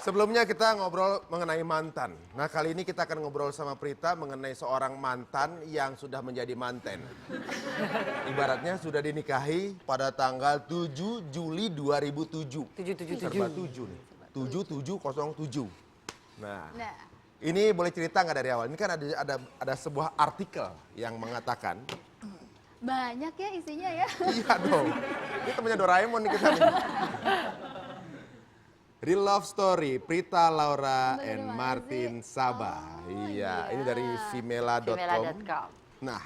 Sebelumnya kita ngobrol mengenai mantan. Nah kali ini kita akan ngobrol sama Prita mengenai seorang mantan yang sudah menjadi manten. Ibaratnya sudah dinikahi pada tanggal 7 Juli 2007. 777. Serba 7 nih. 7707. Nah, ini boleh cerita nggak dari awal? Ini kan ada sebuah artikel yang mengatakan. Banyak ya isinya ya. Iya dong. Ini temennya Doraemon nih kita nih. Real Love Story, Prita Laura and Martin Sabah. Iya, ini dari femela.com. Nah,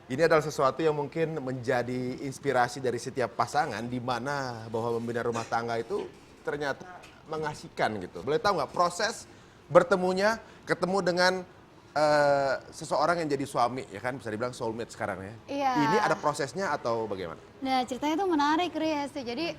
ini adalah sesuatu yang mungkin menjadi inspirasi dari setiap pasangan di mana bahwa membina rumah tangga itu ternyata mengasihkan gitu. Boleh tahu nggak proses bertemunya, ketemu dengan seseorang yang jadi suami, ya kan bisa dibilang soulmate sekarang ya. Iya. Ini ada prosesnya atau bagaimana? Nah ceritanya tuh menarik Rias. Jadi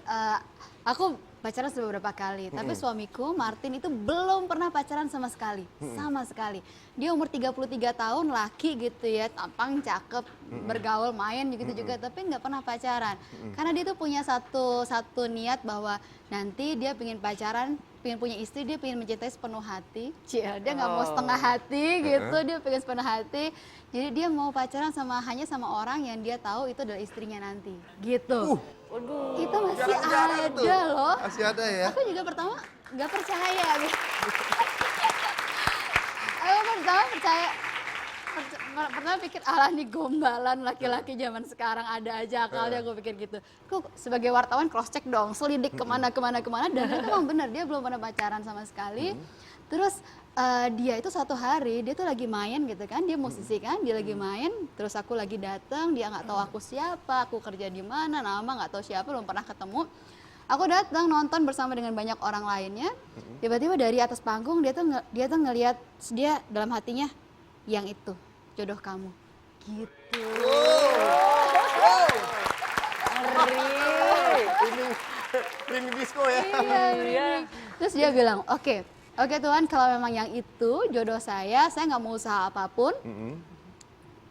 aku pacaran sudah beberapa kali, tapi suamiku Martin itu belum pernah pacaran sama sekali, sama sekali. Dia umur 33 tahun, laki gitu ya, tampang, cakep, bergaul, main gitu juga, tapi nggak pernah pacaran. Karena dia tuh punya satu niat bahwa nanti dia pengen pacaran, pengen punya istri, dia pengen mencintai sepenuh hati. Dia nggak mau setengah hati gitu, dia pengen sepenuh hati. Jadi dia mau pacaran hanya sama orang yang dia tahu itu adalah istrinya nanti, gitu. Waduh. Itu masih Jarang-jarang ada tuh. loh. Masih ada ya. Aku juga pertama nggak percaya gitu. Aku pertama pikir alah nih gombalan laki-laki zaman sekarang ada aja akalnya, aku pikir gitu. Aku sebagai wartawan cross check dong, selidik kemana dan itu memang benar dia belum pernah pacaran sama sekali. Terus dia itu suatu hari dia tuh lagi main gitu kan, dia musisi kan, dia lagi main, terus aku lagi datang, dia nggak tahu aku siapa, aku kerja di mana, nama nggak tahu siapa, belum pernah ketemu. Aku datang nonton bersama dengan banyak orang lainnya, tiba-tiba dari atas panggung dia tuh ngelihat, dia dalam hatinya yang itu jodoh kamu, gitu. Ini disco ya. Iya. Terus dia bilang, oke Tuhan, kalau memang yang itu jodoh saya nggak mau usaha apapun.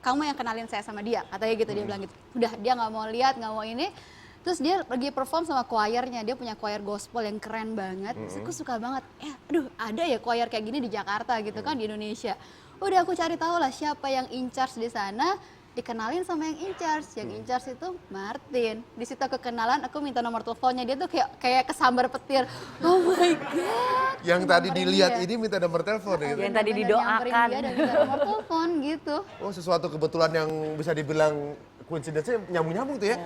Kamu yang kenalin saya sama dia, katanya gitu. Dia bilang gitu. Udah, dia nggak mau lihat, nggak mau ini. Terus dia pergi perform sama choirnya, dia punya choir gospel yang keren banget. Terus aku suka banget, ada ya choir kayak gini di Jakarta gitu kan, di Indonesia. Udah aku cari tahu lah siapa yang in charge di sana, dikenalin sama yang in charge. Yang in charge itu Martin. Di situ aku kenalan, aku minta nomor teleponnya, dia tuh kayak kesambar petir. Oh my god. Yang tadi dilihat ini minta nomor telepon gitu. Yang tadi didoakan. Dia dan minta nomor telepon gitu. Oh, sesuatu kebetulan yang bisa dibilang coincidence-nya nyambung-nyambung tuh ya.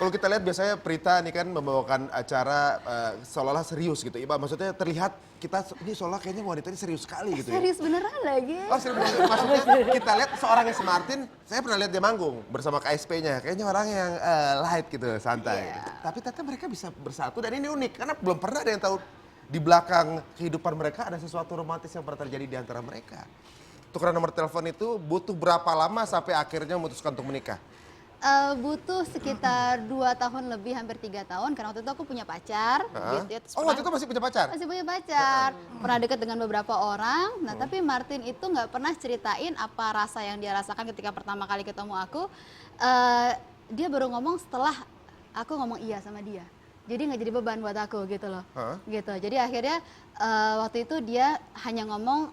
Kalau kita lihat biasanya Prita nih kan membawakan acara seolah-olah serius gitu. Maksudnya terlihat kita ini seolah kayaknya wanita ini serius sekali gitu ya. Serius beneran lagi. Oh, serius beneran. Maksudnya kita lihat seorang yang Martin, saya pernah lihat dia manggung bersama KSP-nya. Kayaknya orang yang light gitu, santai. Gitu. Tapi ternyata mereka bisa bersatu dan ini unik karena belum pernah ada yang tahu di belakang kehidupan mereka ada sesuatu romantis yang pernah terjadi di antara mereka. Tukeran nomor telepon itu butuh berapa lama sampai akhirnya memutuskan untuk menikah? Butuh sekitar 2 tahun lebih, hampir 3 tahun, karena waktu itu aku punya pacar. Gitu ya. Oh, waktu itu masih punya pacar? Masih punya pacar. Pernah dekat dengan beberapa orang. Nah, tapi Martin itu nggak pernah ceritain apa rasa yang dia rasakan ketika pertama kali ketemu aku. Dia baru ngomong setelah aku ngomong iya sama dia. Jadi nggak jadi beban buat aku gitu loh. Gitu. Jadi akhirnya waktu itu dia hanya ngomong,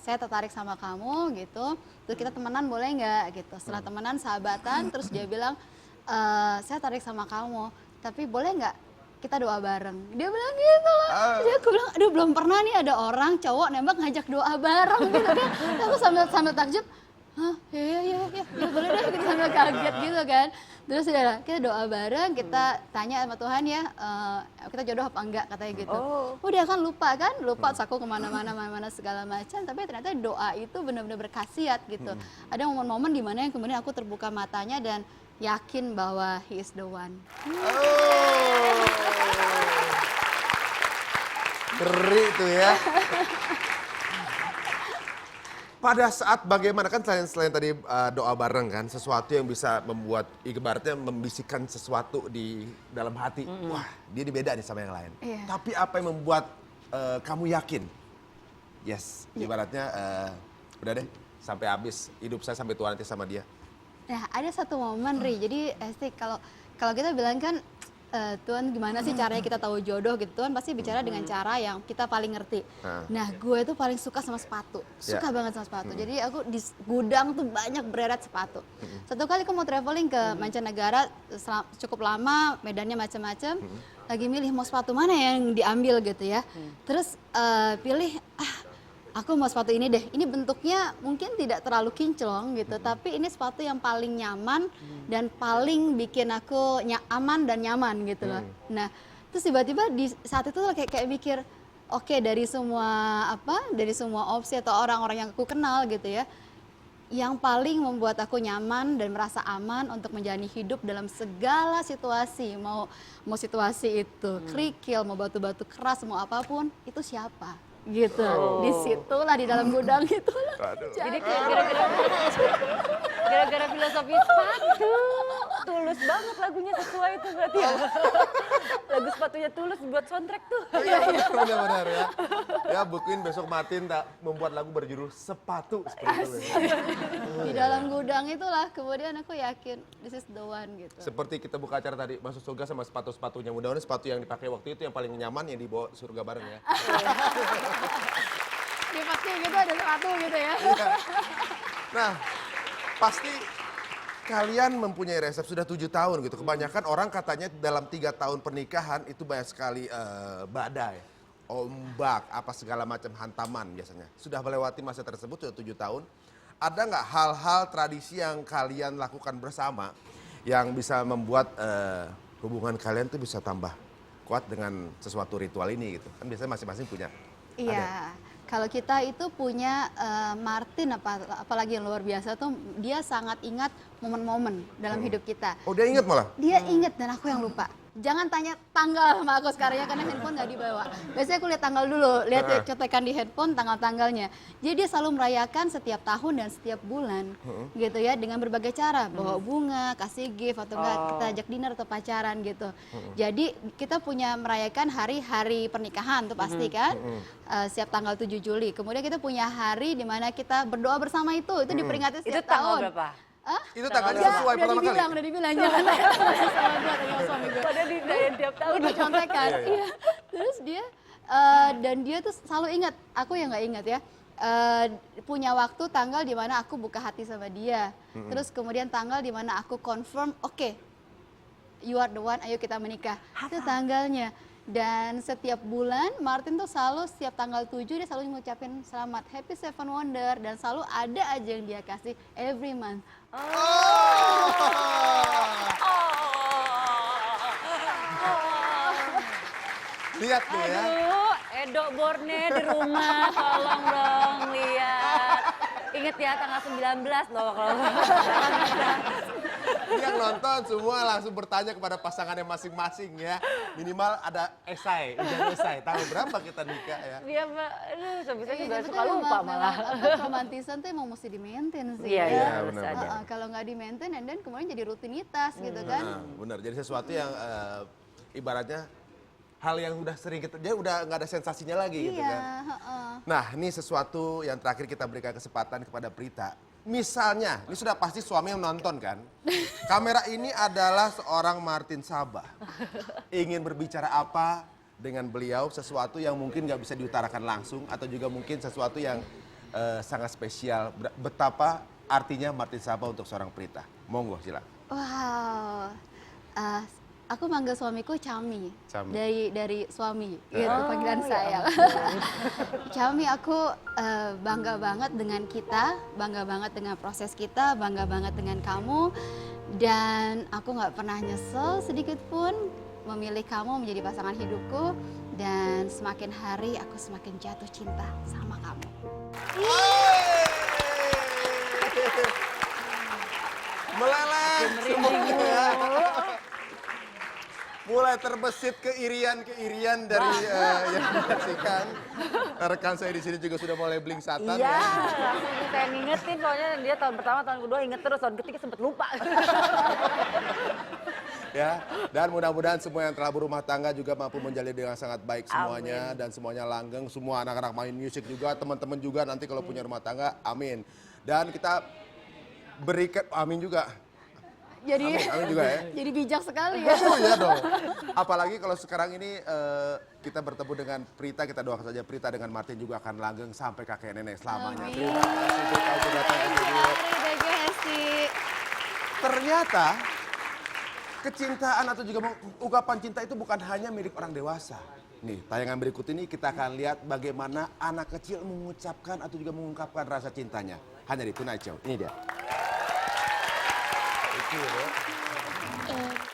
saya tertarik sama kamu gitu. Terus kita temenan boleh nggak gitu. Setelah temenan sahabatan, terus dia bilang, saya tertarik sama kamu, tapi boleh nggak kita doa bareng. Dia bilang gitu loh. Jadi aku bilang, aduh belum pernah nih ada orang cowok nembak ngajak doa bareng gitu kan. Aku sambil takjub, hah, ya boleh deh, kita sambil kaget gitu kan. Terus udah kita doa bareng, kita tanya sama Tuhan ya, kita jodoh apa enggak, katanya gitu. Udah kan lupa, terus aku kemana-mana segala macam, tapi ternyata doa itu benar-benar berkhasiat gitu. Ada momen-momen di mana yang kemudian aku terbuka matanya dan yakin bahwa he is the one. Ngeri tuh ya. Pada saat bagaimana kan selain tadi doa bareng kan, sesuatu yang bisa membuat ibaratnya membisikkan sesuatu di dalam hati. Wah, dia beda nih sama yang lain. Tapi apa yang membuat kamu yakin? Yes, ibaratnya udah deh sampai habis hidup saya sampai tua nanti sama dia. Nah, ada satu momen Ri. Jadi kalau kita bilang kan Tuhan gimana sih caranya kita tahu jodoh gitu. Tuhan pasti bicara dengan cara yang kita paling ngerti. Nah gue tuh paling suka sama sepatu, suka banget sama sepatu. Jadi aku di gudang tuh banyak beredar sepatu. Satu kali aku mau traveling ke mancanegara cukup lama, medannya macam-macam. Lagi milih mau sepatu mana yang diambil gitu ya. Terus pilih aku mau sepatu ini deh. Ini bentuknya mungkin tidak terlalu kinclong gitu, tapi ini sepatu yang paling nyaman dan paling bikin aku aman dan nyaman gitu loh. Nah, terus tiba-tiba di saat itu kayak mikir, oke, dari semua opsi atau orang-orang yang aku kenal gitu ya, yang paling membuat aku nyaman dan merasa aman untuk menjalani hidup dalam segala situasi, mau situasi itu kerikil, mau batu-batu keras, mau apapun, itu siapa? Gitu, disitulah di dalam gudang itu. Jadi gara-gara filosofi sepatu, Tulus banget lagunya sesuai itu berarti ya. Lagu sepatunya Tulus buat soundtrack tuh. Benar-benar ya. Ya bukuin besok Martin tak membuat lagu berjudul Sepatu seperti itu. Di dalam gudang itulah kemudian aku yakin this is the one gitu. Seperti kita buka acara tadi, masuk surga sama sepatu-sepatunya. Mudah-mudahan sepatu yang dipakai waktu itu yang paling nyaman yang dibawa surga bareng ya. Di pasti gitu ada sepatu gitu ya. Nah, pasti kalian mempunyai resep sudah 7 tahun gitu. Kebanyakan orang katanya dalam 3 tahun pernikahan itu banyak sekali badai, ombak, apa segala macam hantaman biasanya. Sudah melewati masa tersebut sudah 7 tahun. Ada nggak hal-hal tradisi yang kalian lakukan bersama yang bisa membuat hubungan kalian tuh bisa tambah kuat dengan sesuatu ritual ini gitu? Kan biasanya masing-masing punya. Iya. Kalau kita itu punya Martin apalagi yang luar biasa tuh dia sangat ingat momen-momen dalam hidup kita. Oh dia ingat malah? Dia ingat dan aku yang lupa. Jangan tanya tanggal sama aku sekarang ya karena handphone nggak dibawa. Biasanya aku lihat tanggal dulu, lihat contekan di handphone tanggal-tanggalnya. Jadi dia selalu merayakan setiap tahun dan setiap bulan gitu ya dengan berbagai cara. Bawa bunga, kasih gift atau enggak kita ajak dinner atau pacaran gitu. Jadi kita punya merayakan hari-hari pernikahan tuh pasti kan. Setiap tanggal 7 Juli. Kemudian kita punya hari di mana kita berdoa bersama itu diperingati setiap tahun. Itu tanggal berapa? Itu tanggalnya sesuai pertama kali? Udah dibilang, jangan sama gue atau sama suami gue. Padahal didayain tiap tahun. Udah contekan, iya. Terus dia, dan dia tuh selalu ingat, aku yang nggak ingat ya. Punya waktu tanggal di mana aku buka hati sama dia. Terus kemudian tanggal di mana aku confirm, oke, you are the one, ayo kita menikah. Itu tanggalnya. Dan setiap bulan Martin tuh selalu setiap tanggal 7 dia selalu ngucapin selamat Happy Seven Wonder dan selalu ada aja yang dia kasih every month. Lihat tuh ya. Aduh, Edo Borne di rumah, tolong dong lihat. Ingat ya tanggal 19 loh kalau. Ini yang nonton semua langsung bertanya kepada pasangannya masing-masing ya. Minimal ada esai, ujian esai. Tanggal berapa kita nikah ya. Dia mah, aduh sebisa juga Iya, suka lupa malah. Romantisan tuh emang mesti di-maintain sih. Iya, ya. iya, benar. harus ada. Kalau nggak di-maintain dan kemudian jadi rutinitas gitu kan. Nah, benar. Jadi sesuatu yang ibaratnya hal yang udah sering kita, jadi udah nggak ada sensasinya lagi gitu Iya, kan. Nah, ini sesuatu yang terakhir kita berikan kesempatan kepada Prita. Misalnya, ini sudah pasti suami yang nonton kan. Kamera ini adalah seorang Martin Sabah. Ingin berbicara apa dengan beliau, sesuatu yang mungkin nggak bisa diutarakan langsung, atau juga mungkin sesuatu yang sangat spesial. Betapa artinya Martin Sabah untuk seorang Prita. Monggo, silakan. Wow. Aku manggil suamiku Cami. Cami. Dari suami, gitu panggilan saya. Cami, aku bangga banget dengan kita, bangga banget dengan proses kita, bangga banget dengan kamu. Dan aku nggak pernah nyesel sedikit pun memilih kamu menjadi pasangan hidupku. Dan semakin hari aku semakin jatuh cinta sama kamu. Meleleh semuanya. Mulai terbesit keirian dari yang menyaksikan. Rekan saya di sini juga sudah mulai bling satan Iya, ya. langsung saya ngingetin soalnya dia tahun pertama, tahun kedua inget terus, tahun ketiga sempet lupa. Ya, dan mudah-mudahan semua yang telah berumah tangga juga mampu menjalin dengan sangat baik semuanya. Dan semuanya langgeng, semua anak-anak main musik juga, teman-teman juga nanti kalau punya rumah tangga, amin. Dan kita berikan, amin juga. Jadi Amin juga ya. jadi bijak sekali ya. Oh iya dong. Apalagi kalau sekarang ini kita bertemu dengan Prita, kita doakan saja Prita dengan Martin juga akan langgeng sampai kakek nenek selamanya. Amin. Terima kasih Prita sudah datang ke studio. Thank you Hesti. Ternyata kecintaan atau juga ungkapan cinta itu bukan hanya milik orang dewasa. Nih, tayangan berikut ini kita akan lihat bagaimana anak kecil mengucapkan atau juga mengungkapkan rasa cintanya. Hanya di Tonight Show. Ini dia. Itu ya.